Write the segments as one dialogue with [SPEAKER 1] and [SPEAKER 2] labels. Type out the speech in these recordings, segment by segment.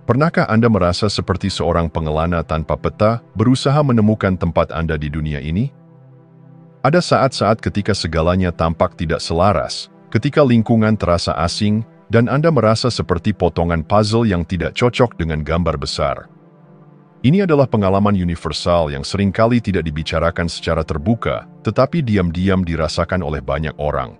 [SPEAKER 1] Pernahkah Anda merasa seperti seorang pengelana tanpa peta berusaha menemukan tempat Anda di dunia ini? Ada saat-saat ketika segalanya tampak tidak selaras, ketika lingkungan terasa asing, dan Anda merasa seperti potongan puzzle yang tidak cocok dengan gambar besar. Ini adalah pengalaman universal yang seringkali tidak dibicarakan secara terbuka, tetapi diam-diam dirasakan oleh banyak orang.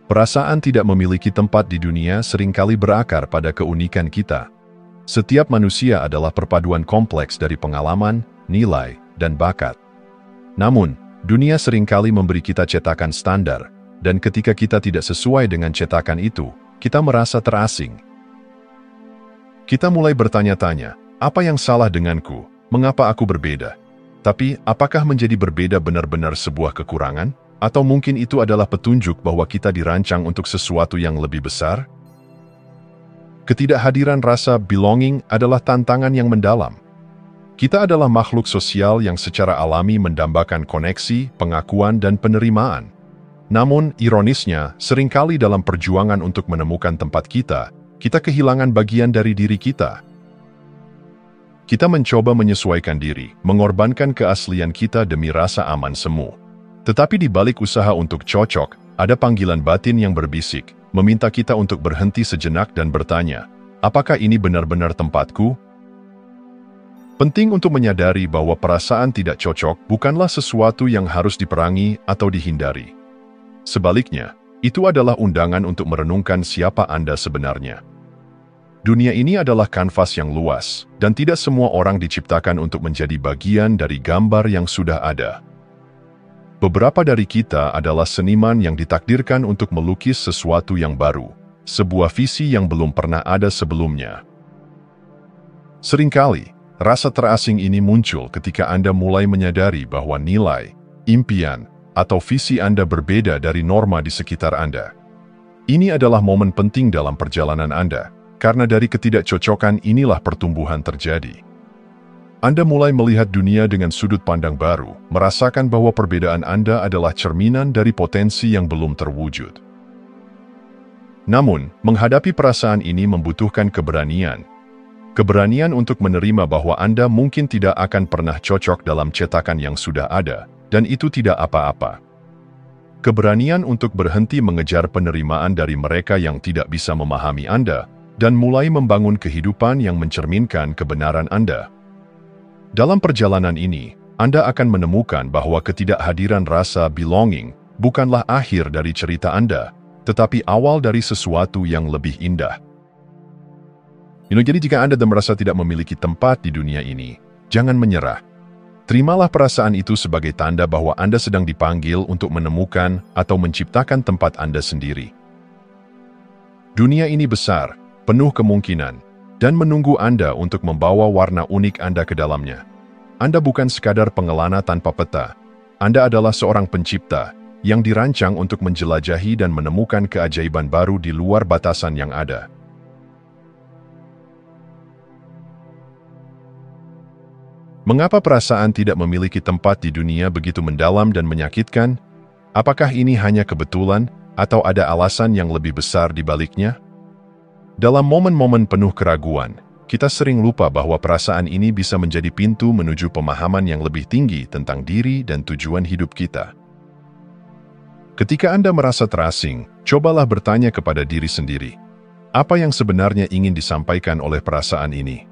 [SPEAKER 1] Perasaan tidak memiliki tempat di dunia seringkali berakar pada keunikan kita. Setiap manusia adalah perpaduan kompleks dari pengalaman, nilai, dan bakat. Namun, dunia seringkali memberi kita cetakan standar, dan ketika kita tidak sesuai dengan cetakan itu, kita merasa terasing. Kita mulai bertanya-tanya, apa yang salah denganku? Mengapa aku berbeda? Tapi, apakah menjadi berbeda benar-benar sebuah kekurangan? Atau mungkin itu adalah petunjuk bahwa kita dirancang untuk sesuatu yang lebih besar? Ketidakhadiran rasa belonging adalah tantangan yang mendalam. Kita adalah makhluk sosial yang secara alami mendambakan koneksi, pengakuan, dan penerimaan. Namun, ironisnya, seringkali dalam perjuangan untuk menemukan tempat kita kehilangan bagian dari diri kita. Kita mencoba menyesuaikan diri, mengorbankan keaslian kita demi rasa aman semu. Tetapi di balik usaha untuk cocok, ada panggilan batin yang berbisik, meminta kita untuk berhenti sejenak dan bertanya, apakah ini benar-benar tempatku? Penting untuk menyadari bahwa perasaan tidak cocok bukanlah sesuatu yang harus diperangi atau dihindari. Sebaliknya, itu adalah undangan untuk merenungkan siapa Anda sebenarnya. Dunia ini adalah kanvas yang luas, dan tidak semua orang diciptakan untuk menjadi bagian dari gambar yang sudah ada. Beberapa dari kita adalah seniman yang ditakdirkan untuk melukis sesuatu yang baru, sebuah visi yang belum pernah ada sebelumnya. Seringkali, rasa terasing ini muncul ketika Anda mulai menyadari bahwa nilai, impian, atau visi Anda berbeda dari norma di sekitar Anda. Ini adalah momen penting dalam perjalanan Anda, karena dari ketidakcocokan inilah pertumbuhan terjadi. Anda mulai melihat dunia dengan sudut pandang baru, merasakan bahwa perbedaan Anda adalah cerminan dari potensi yang belum terwujud. Namun, menghadapi perasaan ini membutuhkan keberanian. Keberanian untuk menerima bahwa Anda mungkin tidak akan pernah cocok dalam cetakan yang sudah ada, dan itu tidak apa-apa. Keberanian untuk berhenti mengejar penerimaan dari mereka yang tidak bisa memahami Anda, dan mulai membangun kehidupan yang mencerminkan kebenaran Anda. Dalam perjalanan ini, Anda akan menemukan bahwa ketidakhadiran rasa belonging bukanlah akhir dari cerita Anda, tetapi awal dari sesuatu yang lebih indah. Jadi jika Anda merasa tidak memiliki tempat di dunia ini, jangan menyerah. Terimalah perasaan itu sebagai tanda bahwa Anda sedang dipanggil untuk menemukan atau menciptakan tempat Anda sendiri. Dunia ini besar, penuh kemungkinan, dan menunggu Anda untuk membawa warna unik Anda ke dalamnya. Anda bukan sekadar pengelana tanpa peta. Anda adalah seorang pencipta yang dirancang untuk menjelajahi dan menemukan keajaiban baru di luar batasan yang ada. Mengapa perasaan tidak memiliki tempat di dunia begitu mendalam dan menyakitkan? Apakah ini hanya kebetulan, atau ada alasan yang lebih besar di baliknya? Dalam momen-momen penuh keraguan, kita sering lupa bahwa perasaan ini bisa menjadi pintu menuju pemahaman yang lebih tinggi tentang diri dan tujuan hidup kita. Ketika Anda merasa terasing, cobalah bertanya kepada diri sendiri, apa yang sebenarnya ingin disampaikan oleh perasaan ini?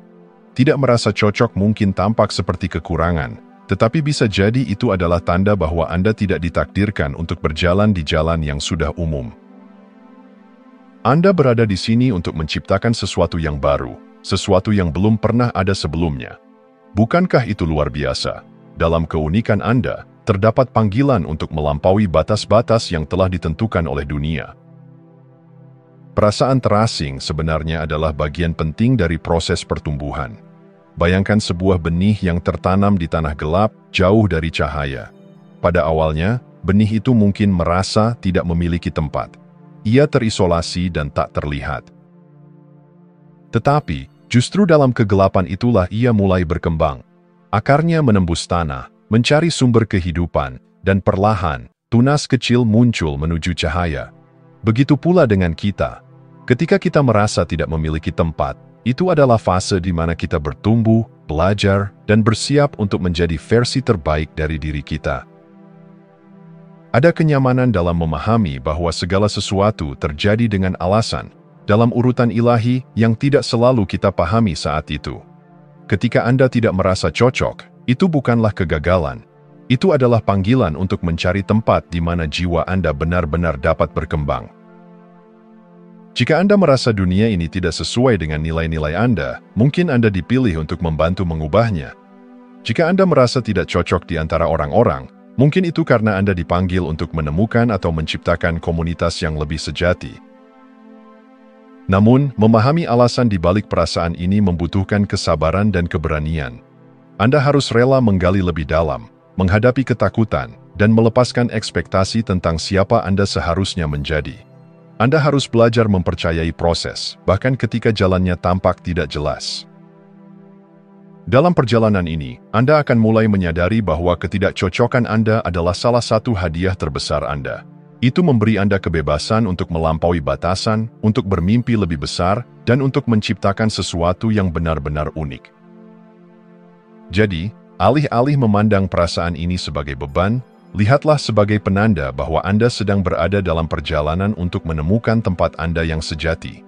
[SPEAKER 1] Tidak merasa cocok mungkin tampak seperti kekurangan, tetapi bisa jadi itu adalah tanda bahwa Anda tidak ditakdirkan untuk berjalan di jalan yang sudah umum. Anda berada di sini untuk menciptakan sesuatu yang baru, sesuatu yang belum pernah ada sebelumnya. Bukankah itu luar biasa? Dalam keunikan Anda, terdapat panggilan untuk melampaui batas-batas yang telah ditentukan oleh dunia. Perasaan terasing sebenarnya adalah bagian penting dari proses pertumbuhan. Bayangkan sebuah benih yang tertanam di tanah gelap, jauh dari cahaya. Pada awalnya, benih itu mungkin merasa tidak memiliki tempat. Ia terisolasi dan tak terlihat. Tetapi, justru dalam kegelapan itulah ia mulai berkembang. Akarnya menembus tanah, mencari sumber kehidupan, dan perlahan, tunas kecil muncul menuju cahaya. Begitu pula dengan kita. Ketika kita merasa tidak memiliki tempat, itu adalah fase di mana kita bertumbuh, belajar, dan bersiap untuk menjadi versi terbaik dari diri kita. Ada kenyamanan dalam memahami bahwa segala sesuatu terjadi dengan alasan, dalam urutan ilahi yang tidak selalu kita pahami saat itu. Ketika Anda tidak merasa cocok, itu bukanlah kegagalan. Itu adalah panggilan untuk mencari tempat di mana jiwa Anda benar-benar dapat berkembang. Jika Anda merasa dunia ini tidak sesuai dengan nilai-nilai Anda, mungkin Anda dipilih untuk membantu mengubahnya. Jika Anda merasa tidak cocok di antara orang-orang, mungkin itu karena Anda dipanggil untuk menemukan atau menciptakan komunitas yang lebih sejati. Namun, memahami alasan di balik perasaan ini membutuhkan kesabaran dan keberanian. Anda harus rela menggali lebih dalam, menghadapi ketakutan, dan melepaskan ekspektasi tentang siapa Anda seharusnya menjadi. Anda harus belajar mempercayai proses, bahkan ketika jalannya tampak tidak jelas. Dalam perjalanan ini, Anda akan mulai menyadari bahwa ketidakcocokan Anda adalah salah satu hadiah terbesar Anda. Itu memberi Anda kebebasan untuk melampaui batasan, untuk bermimpi lebih besar, dan untuk menciptakan sesuatu yang benar-benar unik. Jadi, alih-alih memandang perasaan ini sebagai beban, lihatlah sebagai penanda bahwa Anda sedang berada dalam perjalanan untuk menemukan tempat Anda yang sejati.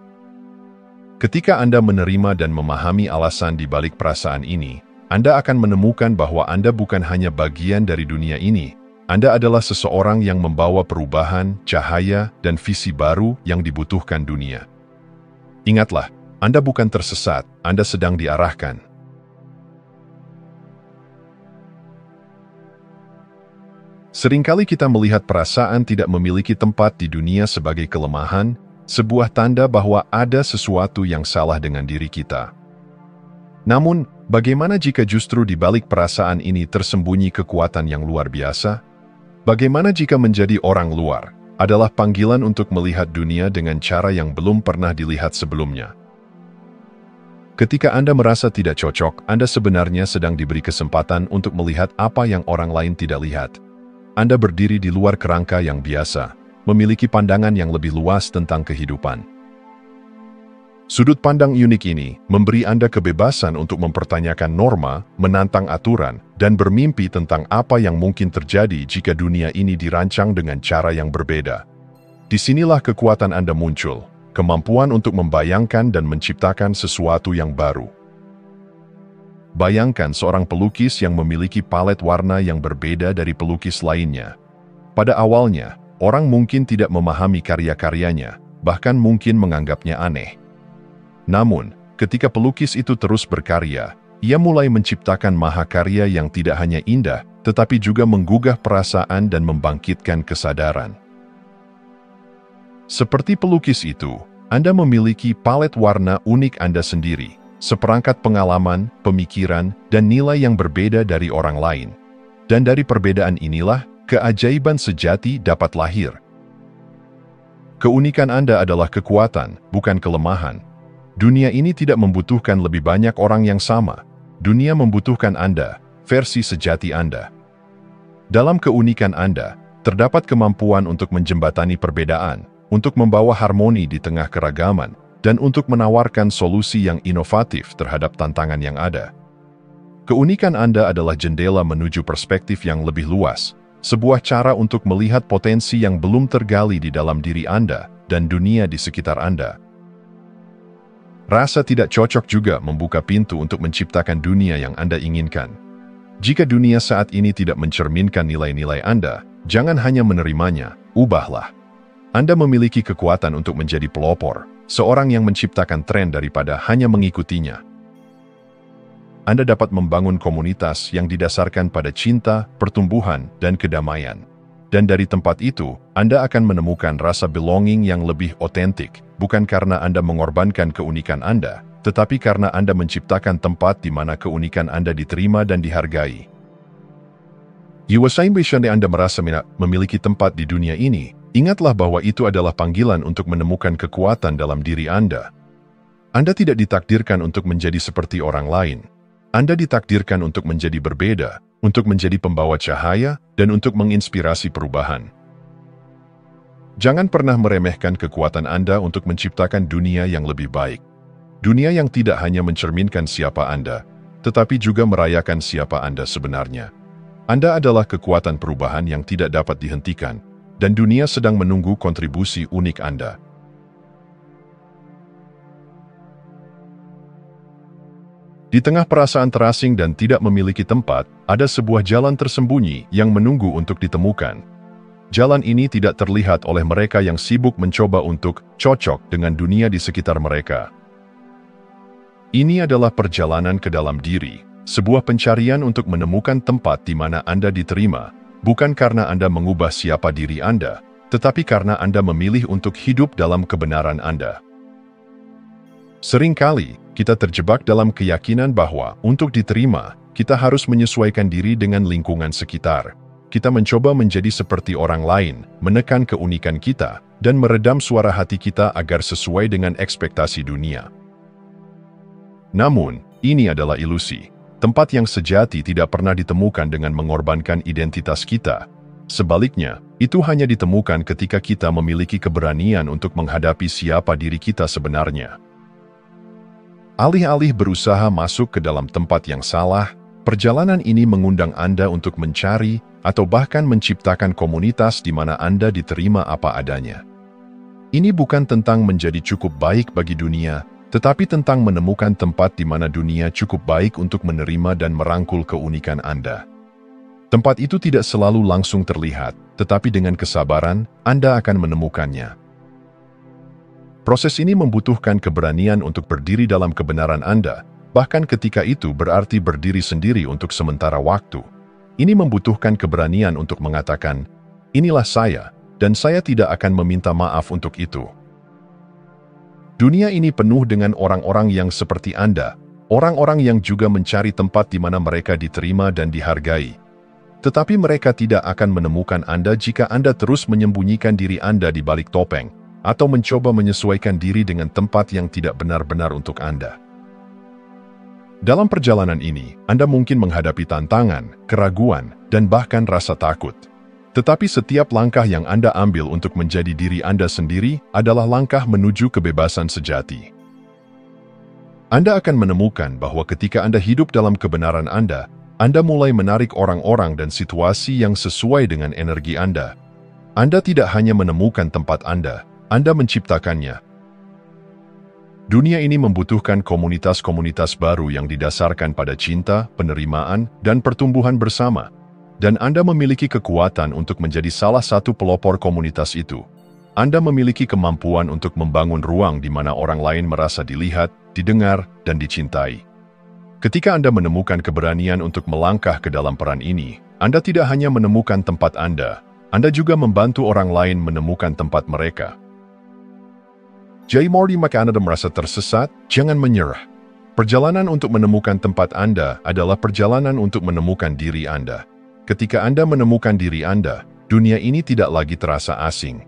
[SPEAKER 1] Ketika Anda menerima dan memahami alasan di balik perasaan ini, Anda akan menemukan bahwa Anda bukan hanya bagian dari dunia ini, Anda adalah seseorang yang membawa perubahan, cahaya, dan visi baru yang dibutuhkan dunia. Ingatlah, Anda bukan tersesat, Anda sedang diarahkan. Seringkali kita melihat perasaan tidak memiliki tempat di dunia sebagai kelemahan, sebuah tanda bahwa ada sesuatu yang salah dengan diri kita. Namun, bagaimana jika justru di balik perasaan ini tersembunyi kekuatan yang luar biasa? Bagaimana jika menjadi orang luar adalah panggilan untuk melihat dunia dengan cara yang belum pernah dilihat sebelumnya? Ketika Anda merasa tidak cocok, Anda sebenarnya sedang diberi kesempatan untuk melihat apa yang orang lain tidak lihat. Anda berdiri di luar kerangka yang biasa, memiliki pandangan yang lebih luas tentang kehidupan. Sudut pandang unik ini memberi Anda kebebasan untuk mempertanyakan norma, menantang aturan, dan bermimpi tentang apa yang mungkin terjadi jika dunia ini dirancang dengan cara yang berbeda. Disinilah kekuatan Anda muncul, kemampuan untuk membayangkan dan menciptakan sesuatu yang baru. Bayangkan seorang pelukis yang memiliki palet warna yang berbeda dari pelukis lainnya. Pada awalnya, orang mungkin tidak memahami karya-karyanya, bahkan mungkin menganggapnya aneh. Namun, ketika pelukis itu terus berkarya, ia mulai menciptakan mahakarya yang tidak hanya indah, tetapi juga menggugah perasaan dan membangkitkan kesadaran. Seperti pelukis itu, Anda memiliki palet warna unik Anda sendiri. Seperangkat pengalaman, pemikiran, dan nilai yang berbeda dari orang lain. Dan dari perbedaan inilah, keajaiban sejati dapat lahir. Keunikan Anda adalah kekuatan, bukan kelemahan. Dunia ini tidak membutuhkan lebih banyak orang yang sama. Dunia membutuhkan Anda, versi sejati Anda. Dalam keunikan Anda, terdapat kemampuan untuk menjembatani perbedaan, untuk membawa harmoni di tengah keragaman, dan untuk menawarkan solusi yang inovatif terhadap tantangan yang ada. Keunikan Anda adalah jendela menuju perspektif yang lebih luas, sebuah cara untuk melihat potensi yang belum tergali di dalam diri Anda dan dunia di sekitar Anda. Rasa tidak cocok juga membuka pintu untuk menciptakan dunia yang Anda inginkan. Jika dunia saat ini tidak mencerminkan nilai-nilai Anda, jangan hanya menerimanya, ubahlah. Anda memiliki kekuatan untuk menjadi pelopor, seorang yang menciptakan tren daripada hanya mengikutinya. Anda dapat membangun komunitas yang didasarkan pada cinta, pertumbuhan, dan kedamaian. Dan dari tempat itu, Anda akan menemukan rasa belonging yang lebih otentik, bukan karena Anda mengorbankan keunikan Anda, tetapi karena Anda menciptakan tempat di mana keunikan Anda diterima dan dihargai. Jika Anda merasa memiliki tempat di dunia ini, ingatlah bahwa itu adalah panggilan untuk menemukan kekuatan dalam diri Anda. Anda tidak ditakdirkan untuk menjadi seperti orang lain. Anda ditakdirkan untuk menjadi berbeda, untuk menjadi pembawa cahaya, dan untuk menginspirasi perubahan. Jangan pernah meremehkan kekuatan Anda untuk menciptakan dunia yang lebih baik. Dunia yang tidak hanya mencerminkan siapa Anda, tetapi juga merayakan siapa Anda sebenarnya. Anda adalah kekuatan perubahan yang tidak dapat dihentikan, dan dunia sedang menunggu kontribusi unik Anda. Di tengah perasaan terasing dan tidak memiliki tempat, ada sebuah jalan tersembunyi yang menunggu untuk ditemukan. Jalan ini tidak terlihat oleh mereka yang sibuk mencoba untuk cocok dengan dunia di sekitar mereka. Ini adalah perjalanan ke dalam diri, sebuah pencarian untuk menemukan tempat di mana Anda diterima, bukan karena Anda mengubah siapa diri Anda, tetapi karena Anda memilih untuk hidup dalam kebenaran Anda. Seringkali, kita terjebak dalam keyakinan bahwa untuk diterima, kita harus menyesuaikan diri dengan lingkungan sekitar. Kita mencoba menjadi seperti orang lain, menekan keunikan kita, dan meredam suara hati kita agar sesuai dengan ekspektasi dunia. Namun, ini adalah ilusi. Tempat yang sejati tidak pernah ditemukan dengan mengorbankan identitas kita. Sebaliknya, itu hanya ditemukan ketika kita memiliki keberanian untuk menghadapi siapa diri kita sebenarnya. Alih-alih berusaha masuk ke dalam tempat yang salah, perjalanan ini mengundang Anda untuk mencari atau bahkan menciptakan komunitas di mana Anda diterima apa adanya. Ini bukan tentang menjadi cukup baik bagi dunia, tetapi tentang menemukan tempat di mana dunia cukup baik untuk menerima dan merangkul keunikan Anda. Tempat itu tidak selalu langsung terlihat, tetapi dengan kesabaran, Anda akan menemukannya. Proses ini membutuhkan keberanian untuk berdiri dalam kebenaran Anda, bahkan ketika itu berarti berdiri sendiri untuk sementara waktu. Ini membutuhkan keberanian untuk mengatakan, inilah saya, dan saya tidak akan meminta maaf untuk itu. Dunia ini penuh dengan orang-orang yang seperti Anda, orang-orang yang juga mencari tempat di mana mereka diterima dan dihargai. Tetapi mereka tidak akan menemukan Anda jika Anda terus menyembunyikan diri Anda di balik topeng, atau mencoba menyesuaikan diri dengan tempat yang tidak benar-benar untuk Anda. Dalam perjalanan ini, Anda mungkin menghadapi tantangan, keraguan, dan bahkan rasa takut. Tetapi setiap langkah yang Anda ambil untuk menjadi diri Anda sendiri adalah langkah menuju kebebasan sejati. Anda akan menemukan bahwa ketika Anda hidup dalam kebenaran Anda mulai menarik orang-orang dan situasi yang sesuai dengan energi Anda. Anda tidak hanya menemukan tempat Anda menciptakannya. Dunia ini membutuhkan komunitas-komunitas baru yang didasarkan pada cinta, penerimaan, dan pertumbuhan bersama. Dan Anda memiliki kekuatan untuk menjadi salah satu pelopor komunitas itu. Anda memiliki kemampuan untuk membangun ruang di mana orang lain merasa dilihat, didengar, dan dicintai. Ketika Anda menemukan keberanian untuk melangkah ke dalam peran ini, Anda tidak hanya menemukan tempat Anda juga membantu orang lain menemukan tempat mereka. Jay Morty McAnada merasa tersesat, jangan menyerah. Perjalanan untuk menemukan tempat Anda adalah perjalanan untuk menemukan diri Anda. Ketika Anda menemukan diri Anda, dunia ini tidak lagi terasa asing.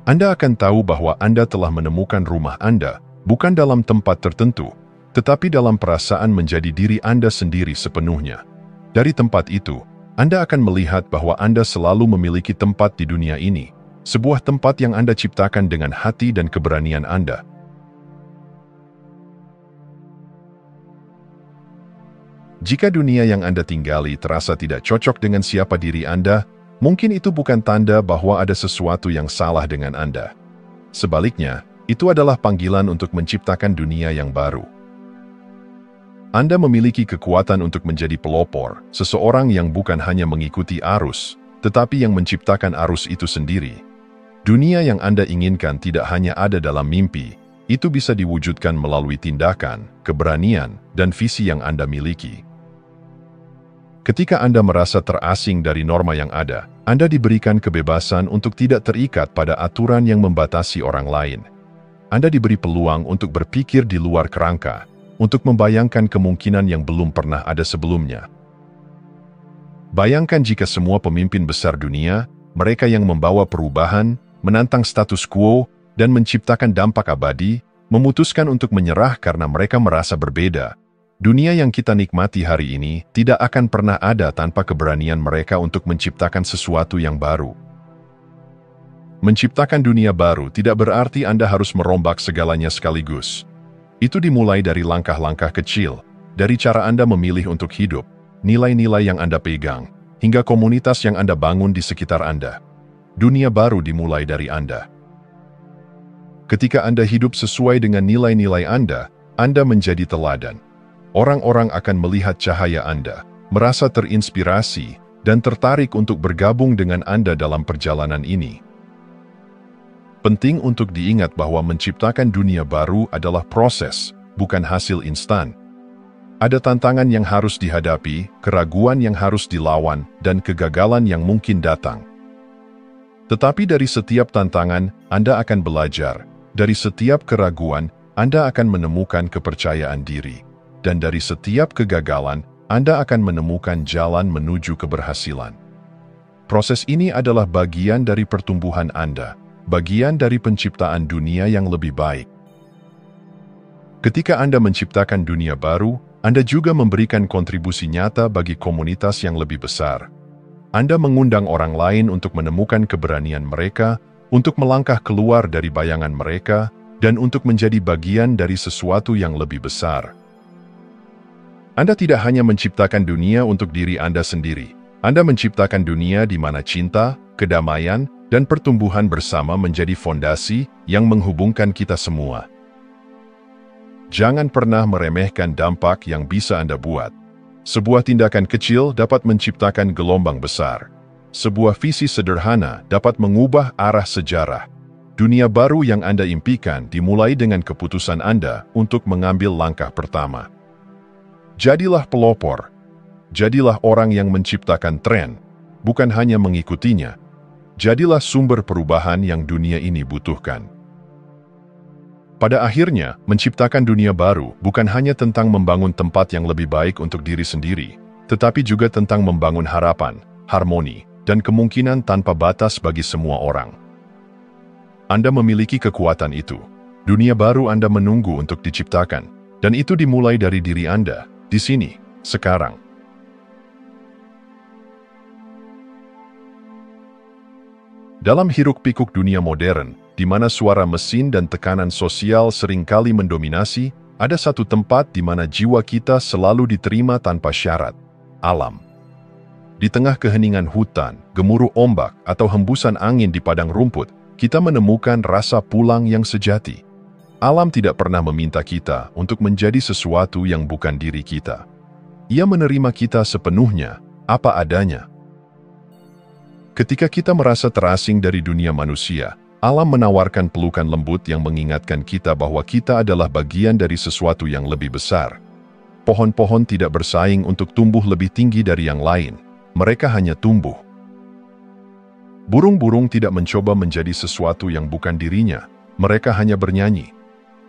[SPEAKER 1] Anda akan tahu bahwa Anda telah menemukan rumah Anda, bukan dalam tempat tertentu, tetapi dalam perasaan menjadi diri Anda sendiri sepenuhnya. Dari tempat itu, Anda akan melihat bahwa Anda selalu memiliki tempat di dunia ini. Sebuah tempat yang Anda ciptakan dengan hati dan keberanian Anda. Jika dunia yang Anda tinggali terasa tidak cocok dengan siapa diri Anda, mungkin itu bukan tanda bahwa ada sesuatu yang salah dengan Anda. Sebaliknya, itu adalah panggilan untuk menciptakan dunia yang baru. Anda memiliki kekuatan untuk menjadi pelopor, seseorang yang bukan hanya mengikuti arus, tetapi yang menciptakan arus itu sendiri. Dunia yang Anda inginkan tidak hanya ada dalam mimpi, itu bisa diwujudkan melalui tindakan, keberanian, dan visi yang Anda miliki. Ketika Anda merasa terasing dari norma yang ada, Anda diberikan kebebasan untuk tidak terikat pada aturan yang membatasi orang lain. Anda diberi peluang untuk berpikir di luar kerangka, untuk membayangkan kemungkinan yang belum pernah ada sebelumnya. Bayangkan jika semua pemimpin besar dunia, mereka yang membawa perubahan, menantang status quo, dan menciptakan dampak abadi, memutuskan untuk menyerah karena mereka merasa berbeda. Dunia yang kita nikmati hari ini tidak akan pernah ada tanpa keberanian mereka untuk menciptakan sesuatu yang baru. Menciptakan dunia baru tidak berarti Anda harus merombak segalanya sekaligus. Itu dimulai dari langkah-langkah kecil, dari cara Anda memilih untuk hidup, nilai-nilai yang Anda pegang, hingga komunitas yang Anda bangun di sekitar Anda. Dunia baru dimulai dari Anda. Ketika Anda hidup sesuai dengan nilai-nilai Anda menjadi teladan. Orang-orang akan melihat cahaya Anda, merasa terinspirasi, dan tertarik untuk bergabung dengan Anda dalam perjalanan ini. Penting untuk diingat bahwa menciptakan dunia baru adalah proses, bukan hasil instan. Ada tantangan yang harus dihadapi, keraguan yang harus dilawan, dan kegagalan yang mungkin datang. Tetapi dari setiap tantangan, Anda akan belajar. Dari setiap keraguan, Anda akan menemukan kepercayaan diri. Dan dari setiap kegagalan, Anda akan menemukan jalan menuju keberhasilan. Proses ini adalah bagian dari pertumbuhan Anda, bagian dari penciptaan dunia yang lebih baik. Ketika Anda menciptakan dunia baru, Anda juga memberikan kontribusi nyata bagi komunitas yang lebih besar. Anda mengundang orang lain untuk menemukan keberanian mereka, untuk melangkah keluar dari bayangan mereka, dan untuk menjadi bagian dari sesuatu yang lebih besar. Anda tidak hanya menciptakan dunia untuk diri Anda sendiri. Anda menciptakan dunia di mana cinta, kedamaian, dan pertumbuhan bersama menjadi fondasi yang menghubungkan kita semua. Jangan pernah meremehkan dampak yang bisa Anda buat. Sebuah tindakan kecil dapat menciptakan gelombang besar. Sebuah visi sederhana dapat mengubah arah sejarah. Dunia baru yang Anda impikan dimulai dengan keputusan Anda untuk mengambil langkah pertama. Jadilah pelopor. Jadilah orang yang menciptakan tren, bukan hanya mengikutinya. Jadilah sumber perubahan yang dunia ini butuhkan. Pada akhirnya, menciptakan dunia baru bukan hanya tentang membangun tempat yang lebih baik untuk diri sendiri, tetapi juga tentang membangun harapan, harmoni, dan kemungkinan tanpa batas bagi semua orang. Anda memiliki kekuatan itu. Dunia baru Anda menunggu untuk diciptakan, dan itu dimulai dari diri Anda, di sini, sekarang. Dalam hiruk-pikuk dunia modern, di mana suara mesin dan tekanan sosial seringkali mendominasi, ada satu tempat di mana jiwa kita selalu diterima tanpa syarat: alam. Di tengah keheningan hutan, gemuruh ombak, atau hembusan angin di padang rumput, kita menemukan rasa pulang yang sejati. Alam tidak pernah meminta kita untuk menjadi sesuatu yang bukan diri kita. Ia menerima kita sepenuhnya, apa adanya. Ketika kita merasa terasing dari dunia manusia, alam menawarkan pelukan lembut yang mengingatkan kita bahwa kita adalah bagian dari sesuatu yang lebih besar. Pohon-pohon tidak bersaing untuk tumbuh lebih tinggi dari yang lain. Mereka hanya tumbuh. Burung-burung tidak mencoba menjadi sesuatu yang bukan dirinya. Mereka hanya bernyanyi.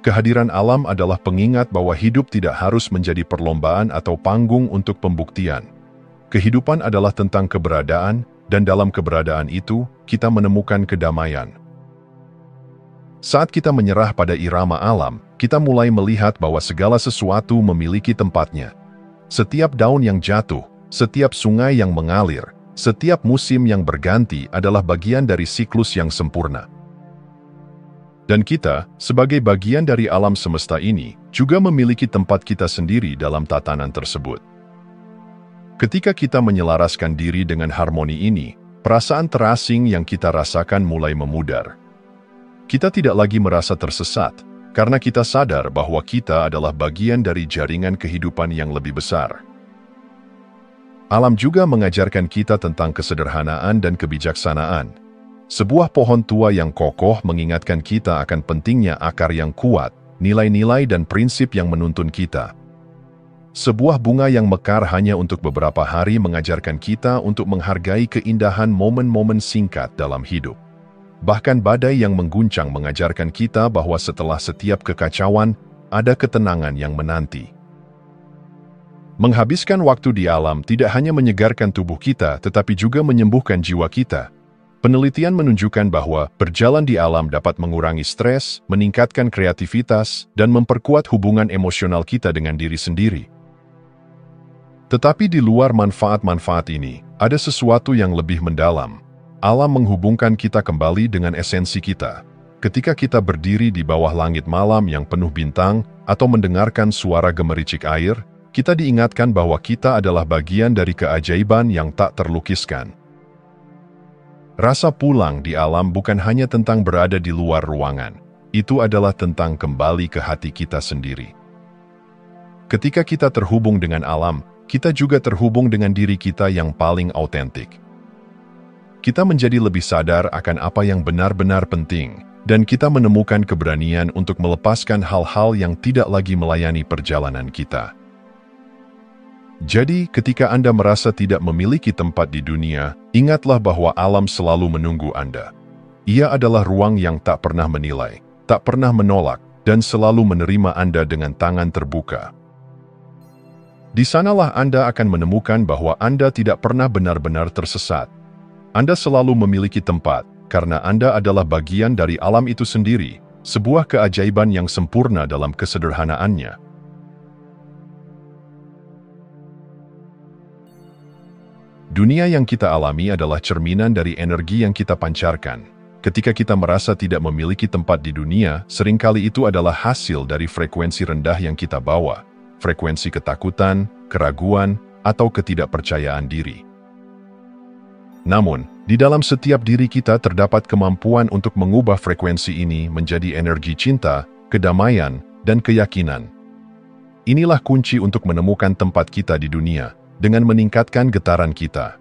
[SPEAKER 1] Kehadiran alam adalah pengingat bahwa hidup tidak harus menjadi perlombaan atau panggung untuk pembuktian. Kehidupan adalah tentang keberadaan, dan dalam keberadaan itu, kita menemukan kedamaian. Saat kita menyerah pada irama alam, kita mulai melihat bahwa segala sesuatu memiliki tempatnya. Setiap daun yang jatuh, setiap sungai yang mengalir, setiap musim yang berganti adalah bagian dari siklus yang sempurna. Dan kita, sebagai bagian dari alam semesta ini, juga memiliki tempat kita sendiri dalam tatanan tersebut. Ketika kita menyelaraskan diri dengan harmoni ini, perasaan terasing yang kita rasakan mulai memudar. Kita tidak lagi merasa tersesat, karena kita sadar bahwa kita adalah bagian dari jaringan kehidupan yang lebih besar. Alam juga mengajarkan kita tentang kesederhanaan dan kebijaksanaan. Sebuah pohon tua yang kokoh mengingatkan kita akan pentingnya akar yang kuat, nilai-nilai dan prinsip yang menuntun kita. Sebuah bunga yang mekar hanya untuk beberapa hari mengajarkan kita untuk menghargai keindahan momen-momen singkat dalam hidup. Bahkan badai yang mengguncang mengajarkan kita bahwa setelah setiap kekacauan, ada ketenangan yang menanti. Menghabiskan waktu di alam tidak hanya menyegarkan tubuh kita, tetapi juga menyembuhkan jiwa kita. Penelitian menunjukkan bahwa berjalan di alam dapat mengurangi stres, meningkatkan kreativitas, dan memperkuat hubungan emosional kita dengan diri sendiri. Tetapi di luar manfaat-manfaat ini, ada sesuatu yang lebih mendalam. Alam menghubungkan kita kembali dengan esensi kita. Ketika kita berdiri di bawah langit malam yang penuh bintang atau mendengarkan suara gemericik air, kita diingatkan bahwa kita adalah bagian dari keajaiban yang tak terlukiskan. Rasa pulang di alam bukan hanya tentang berada di luar ruangan. Itu adalah tentang kembali ke hati kita sendiri. Ketika kita terhubung dengan alam, kita juga terhubung dengan diri kita yang paling autentik. Kita menjadi lebih sadar akan apa yang benar-benar penting, dan kita menemukan keberanian untuk melepaskan hal-hal yang tidak lagi melayani perjalanan kita. Jadi, ketika Anda merasa tidak memiliki tempat di dunia, ingatlah bahwa alam selalu menunggu Anda. Ia adalah ruang yang tak pernah menilai, tak pernah menolak, dan selalu menerima Anda dengan tangan terbuka. Di sanalah Anda akan menemukan bahwa Anda tidak pernah benar-benar tersesat. Anda selalu memiliki tempat, karena Anda adalah bagian dari alam itu sendiri, sebuah keajaiban yang sempurna dalam kesederhanaannya. Dunia yang kita alami adalah cerminan dari energi yang kita pancarkan. Ketika kita merasa tidak memiliki tempat di dunia, seringkali itu adalah hasil dari frekuensi rendah yang kita bawa, frekuensi ketakutan, keraguan, atau ketidakpercayaan diri. Namun, di dalam setiap diri kita terdapat kemampuan untuk mengubah frekuensi ini menjadi energi cinta, kedamaian, dan keyakinan. Inilah kunci untuk menemukan tempat kita di dunia, dengan meningkatkan getaran kita.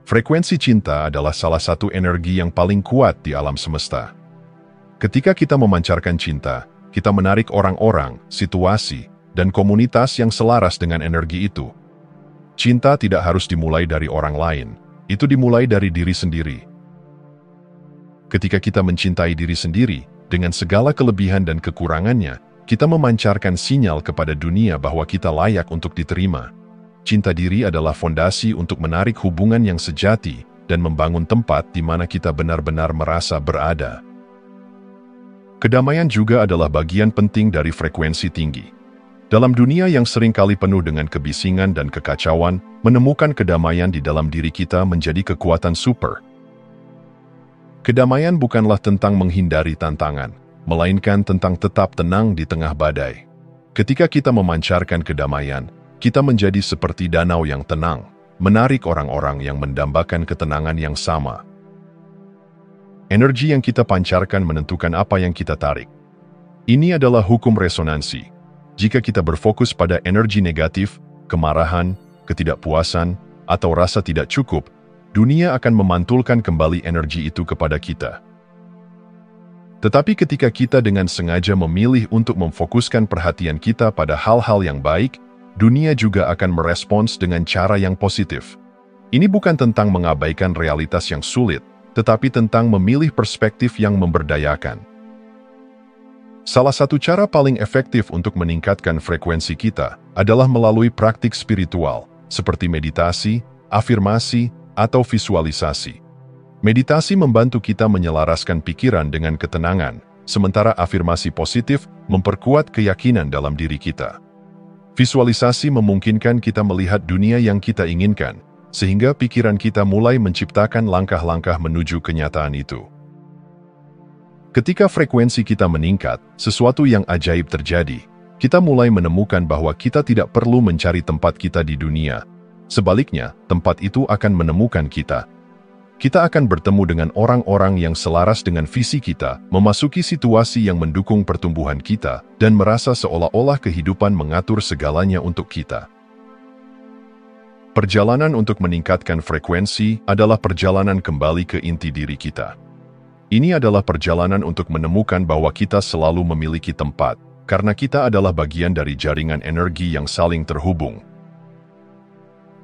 [SPEAKER 1] Frekuensi cinta adalah salah satu energi yang paling kuat di alam semesta. Ketika kita memancarkan cinta, kita menarik orang-orang, situasi, dan komunitas yang selaras dengan energi itu. Cinta tidak harus dimulai dari orang lain, itu dimulai dari diri sendiri. Ketika kita mencintai diri sendiri, dengan segala kelebihan dan kekurangannya, kita memancarkan sinyal kepada dunia bahwa kita layak untuk diterima. Cinta diri adalah fondasi untuk menarik hubungan yang sejati dan membangun tempat di mana kita benar-benar merasa berada. Kedamaian juga adalah bagian penting dari frekuensi tinggi. Dalam dunia yang seringkali penuh dengan kebisingan dan kekacauan, menemukan kedamaian di dalam diri kita menjadi kekuatan super. Kedamaian bukanlah tentang menghindari tantangan, melainkan tentang tetap tenang di tengah badai. Ketika kita memancarkan kedamaian, kita menjadi seperti danau yang tenang, menarik orang-orang yang mendambakan ketenangan yang sama. Energi yang kita pancarkan menentukan apa yang kita tarik. Ini adalah hukum resonansi. Jika kita berfokus pada energi negatif, kemarahan, ketidakpuasan, atau rasa tidak cukup, dunia akan memantulkan kembali energi itu kepada kita. Tetapi ketika kita dengan sengaja memilih untuk memfokuskan perhatian kita pada hal-hal yang baik, dunia juga akan merespons dengan cara yang positif. Ini bukan tentang mengabaikan realitas yang sulit, tetapi tentang memilih perspektif yang memberdayakan. Salah satu cara paling efektif untuk meningkatkan frekuensi kita adalah melalui praktik spiritual, seperti meditasi, afirmasi, atau visualisasi. Meditasi membantu kita menyelaraskan pikiran dengan ketenangan, sementara afirmasi positif memperkuat keyakinan dalam diri kita. Visualisasi memungkinkan kita melihat dunia yang kita inginkan, sehingga pikiran kita mulai menciptakan langkah-langkah menuju kenyataan itu. Ketika frekuensi kita meningkat, sesuatu yang ajaib terjadi. Kita mulai menemukan bahwa kita tidak perlu mencari tempat kita di dunia. Sebaliknya, tempat itu akan menemukan kita. Kita akan bertemu dengan orang-orang yang selaras dengan visi kita, memasuki situasi yang mendukung pertumbuhan kita, dan merasa seolah-olah kehidupan mengatur segalanya untuk kita. Perjalanan untuk meningkatkan frekuensi adalah perjalanan kembali ke inti diri kita. Ini adalah perjalanan untuk menemukan bahwa kita selalu memiliki tempat, karena kita adalah bagian dari jaringan energi yang saling terhubung.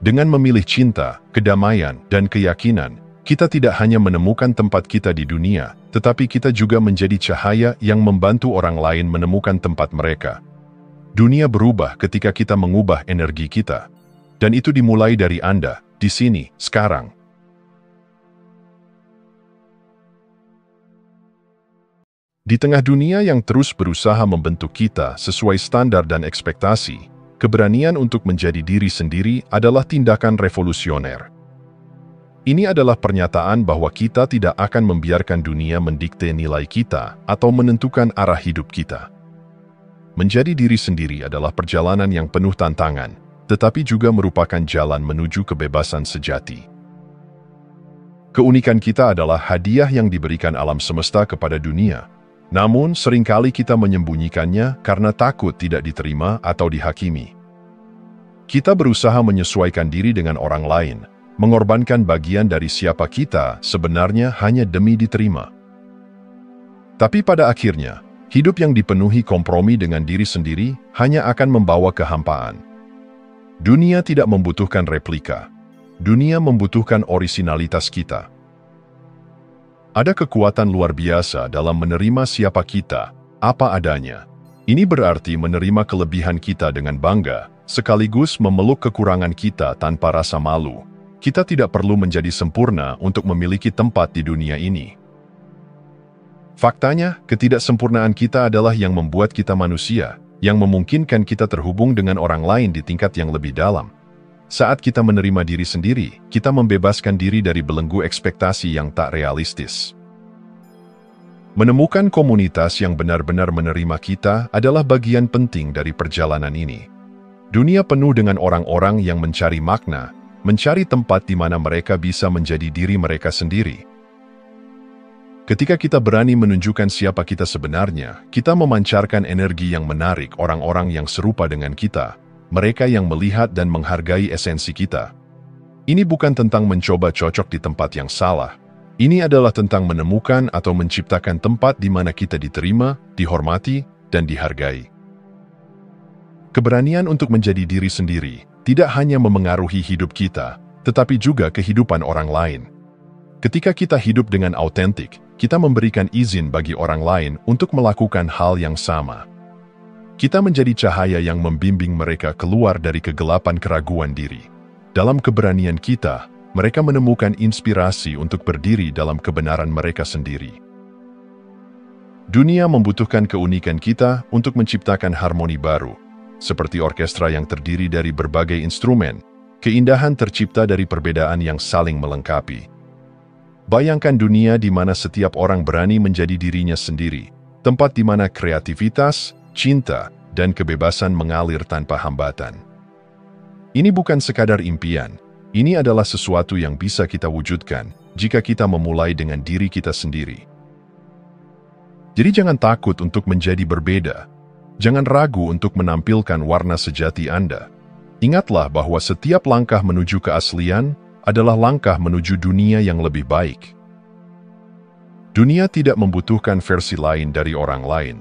[SPEAKER 1] Dengan memilih cinta, kedamaian, dan keyakinan, kita tidak hanya menemukan tempat kita di dunia, tetapi kita juga menjadi cahaya yang membantu orang lain menemukan tempat mereka. Dunia berubah ketika kita mengubah energi kita. Dan itu dimulai dari Anda, di sini, sekarang. Di tengah dunia yang terus berusaha membentuk kita sesuai standar dan ekspektasi, keberanian untuk menjadi diri sendiri adalah tindakan revolusioner. Ini adalah pernyataan bahwa kita tidak akan membiarkan dunia mendikte nilai kita atau menentukan arah hidup kita. Menjadi diri sendiri adalah perjalanan yang penuh tantangan, tetapi juga merupakan jalan menuju kebebasan sejati. Keunikan kita adalah hadiah yang diberikan alam semesta kepada dunia. Namun, seringkali kita menyembunyikannya karena takut tidak diterima atau dihakimi. Kita berusaha menyesuaikan diri dengan orang lain, mengorbankan bagian dari siapa kita sebenarnya hanya demi diterima. Tapi pada akhirnya, hidup yang dipenuhi kompromi dengan diri sendiri hanya akan membawa kehampaan. Dunia tidak membutuhkan replika. Dunia membutuhkan orisinalitas kita. Ada kekuatan luar biasa dalam menerima siapa kita, apa adanya. Ini berarti menerima kelebihan kita dengan bangga, sekaligus memeluk kekurangan kita tanpa rasa malu. Kita tidak perlu menjadi sempurna untuk memiliki tempat di dunia ini. Faktanya, ketidaksempurnaan kita adalah yang membuat kita manusia, yang memungkinkan kita terhubung dengan orang lain di tingkat yang lebih dalam. Saat kita menerima diri sendiri, kita membebaskan diri dari belenggu ekspektasi yang tak realistis. Menemukan komunitas yang benar-benar menerima kita adalah bagian penting dari perjalanan ini. Dunia penuh dengan orang-orang yang mencari makna, mencari tempat di mana mereka bisa menjadi diri mereka sendiri. Ketika kita berani menunjukkan siapa kita sebenarnya, kita memancarkan energi yang menarik orang-orang yang serupa dengan kita, mereka yang melihat dan menghargai esensi kita. Ini bukan tentang mencoba cocok di tempat yang salah. Ini adalah tentang menemukan atau menciptakan tempat di mana kita diterima, dihormati, dan dihargai. Keberanian untuk menjadi diri sendiri tidak hanya memengaruhi hidup kita, tetapi juga kehidupan orang lain. Ketika kita hidup dengan autentik, kita memberikan izin bagi orang lain untuk melakukan hal yang sama. Kita menjadi cahaya yang membimbing mereka keluar dari kegelapan keraguan diri. Dalam keberanian kita, mereka menemukan inspirasi untuk berdiri dalam kebenaran mereka sendiri. Dunia membutuhkan keunikan kita untuk menciptakan harmoni baru, seperti orkestra yang terdiri dari berbagai instrumen. Keindahan tercipta dari perbedaan yang saling melengkapi. Bayangkan dunia di mana setiap orang berani menjadi dirinya sendiri, tempat di mana kreativitas, cinta, dan kebebasan mengalir tanpa hambatan. Ini bukan sekadar impian, ini adalah sesuatu yang bisa kita wujudkan jika kita memulai dengan diri kita sendiri. Jadi jangan takut untuk menjadi berbeda. Jangan ragu untuk menampilkan warna sejati Anda. Ingatlah bahwa setiap langkah menuju keaslian adalah langkah menuju dunia yang lebih baik. Dunia tidak membutuhkan versi lain dari orang lain.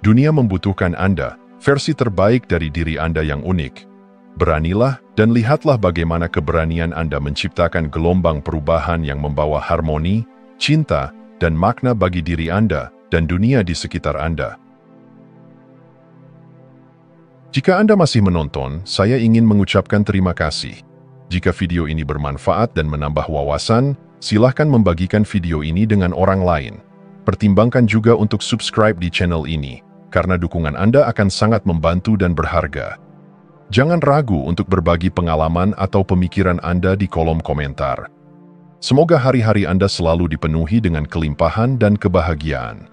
[SPEAKER 1] Dunia membutuhkan Anda, versi terbaik dari diri Anda yang unik. Beranilah dan lihatlah bagaimana keberanian Anda menciptakan gelombang perubahan yang membawa harmoni, cinta, dan makna bagi diri Anda dan dunia di sekitar Anda. Jika Anda masih menonton, saya ingin mengucapkan terima kasih. Jika video ini bermanfaat dan menambah wawasan, silahkan membagikan video ini dengan orang lain. Pertimbangkan juga untuk subscribe di channel ini, karena dukungan Anda akan sangat membantu dan berharga. Jangan ragu untuk berbagi pengalaman atau pemikiran Anda di kolom komentar. Semoga hari-hari Anda selalu dipenuhi dengan kelimpahan dan kebahagiaan.